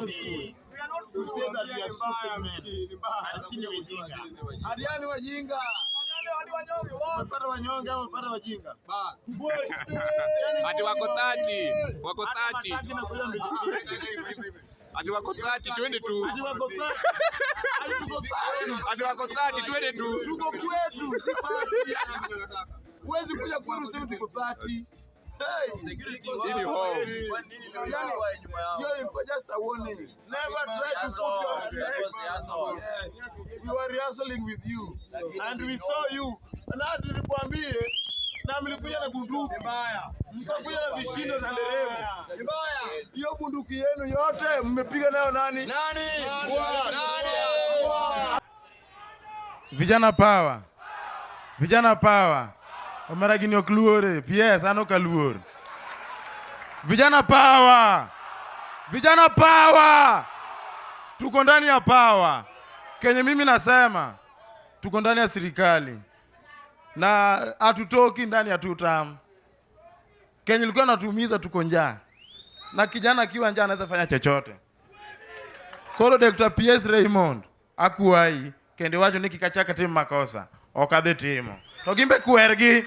to say that we are stupid men. Asini wajinga. Hadiani wajinga. Wapata wanyonge au wapata wajinga. Ati wako 30. Wako 30. Ati wako 30 twende tu. Ati wako 30. Ati wako 30 twende tu. Tuko kwetu, si party. Huwezi kuja kwetu sema tuko 30. Hey, Dini home. Yani, you're just a warning. Never try to put your legs. We were wrestling with you, and we saw you. Na tulikwambie, na mlikuja na bunduki. Mkakuja na vishindo na nderemo. Hiyo bunduki yenu yote mmepiga nayo nani? Nani? Vijana power. Vijana power. Omaragini okluore, PS ano kaluor. Vijana power. Vijana power. Tuko ndani ya power. Kenye mimi nasema, tuko ndani ya serikali. Na hatutoki ndani ya tutam. Kenye ilikuwa natumiza tuko njaa. Na kijana akiwa njaa anaweza fanya chochote. Koro Dr. PS Raymond akuwai kende wacho nikikachaka timu makosa. Okadhe timo. Togimbe kuergi.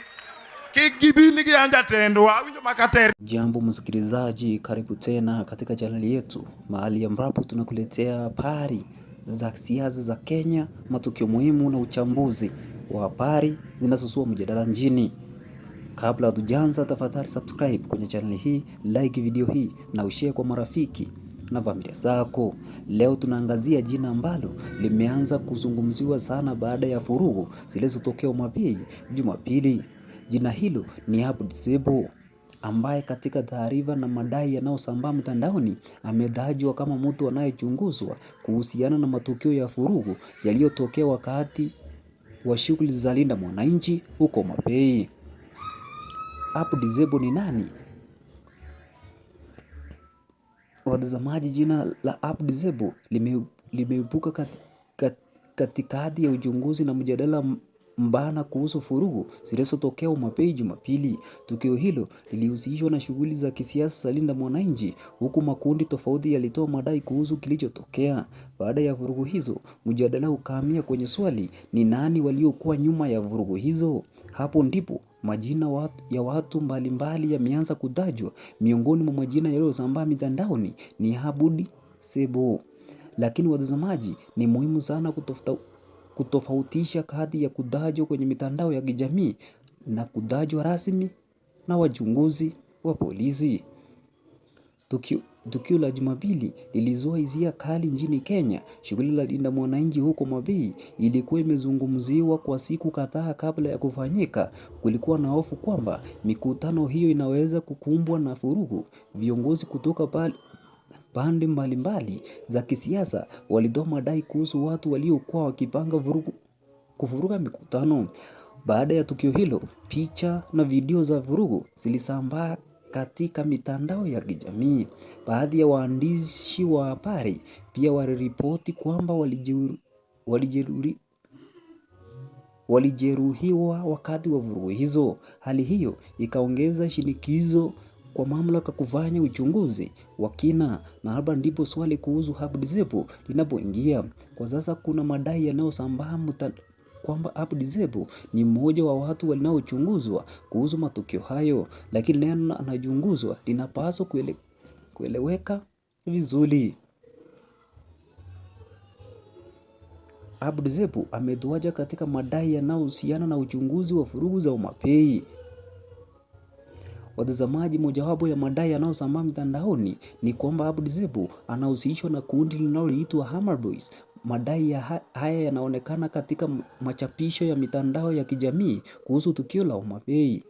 Kikibini anja tendwa winjo makateri. Jambo msikilizaji, karibu tena katika chaneli yetu, mahali ambapo tunakuletea habari za siasa za Kenya, matukio muhimu na uchambuzi wa habari zinazozua mjadala nchini. Kabla hatujaanza, tafadhali subscribe kwenye chaneli hii, like video hii na ushare kwa marafiki na familia zako. Leo tunaangazia jina ambalo limeanza kuzungumziwa sana baada ya furugu zilizotokea Jumapili. Jina hilo ni Abdisebo, ambaye katika taarifa na madai yanayosambaa mtandaoni ametajwa kama mtu anayechunguzwa kuhusiana na matukio ya furugu yaliyotokea wakati wa shughuli za Linda Mwananchi huko Mapei. Abdisebo ni nani? Watazamaji, jina la Abdisebo limeibuka katikati ya uchunguzi na mjadala mbana kuhusu furugu zilizotokea Mapei Jumapili. Tukio hilo lilihusishwa na shughuli za kisiasa za Linda Mwananchi, huku makundi tofauti yalitoa madai kuhusu kilichotokea. Baada ya furugu hizo, mjadala ukahamia kwenye swali, ni nani waliokuwa nyuma ya furugu hizo? Hapo ndipo majina ya watu mbalimbali yameanza kutajwa. Miongoni mwa majina yaliyosambaa mitandaoni ni Abdisebo. Lakini watazamaji, ni muhimu sana kutofautisha kati ya kutajwa kwenye mitandao ya kijamii na kutajwa rasmi na wachunguzi wa polisi. Tukio la Jumapili lilizua hisia kali nchini Kenya. Shughuli la Linda Mwananchi huko Mapei ilikuwa imezungumziwa kwa siku kadhaa kabla ya kufanyika. Kulikuwa na hofu kwamba mikutano hiyo inaweza kukumbwa na furugu. Viongozi kutoka pande mbalimbali za kisiasa walitoa madai kuhusu watu waliokuwa wakipanga kuvuruga mikutano. Baada ya tukio hilo, picha na video za vurugu zilisambaa katika mitandao ya kijamii. Baadhi ya waandishi wa habari pia waliripoti kwamba walijeruhiwa wakati wa vurugu hizo. Hali hiyo ikaongeza shinikizo kwa mamlaka kufanya uchunguzi wa kina, na hapa ndipo swali kuhusu Abdisebo linapoingia. Kwa sasa kuna madai yanayosambaa kwamba Abdisebo ni mmoja wa watu wanaochunguzwa kuhusu matukio hayo, lakini neno anachunguzwa linapaswa kueleweka vizuri. Abdisebo ametuacha katika madai yanayohusiana na uchunguzi wa furugu za Mapei. Watazamaji, mojawapo ya madai yanayosambaa mitandaoni ni kwamba Abdisebo anahusishwa na kundi linaloitwa Hammer Boys. Madai haya yanaonekana katika machapisho ya mitandao ya kijamii kuhusu tukio la Mapei.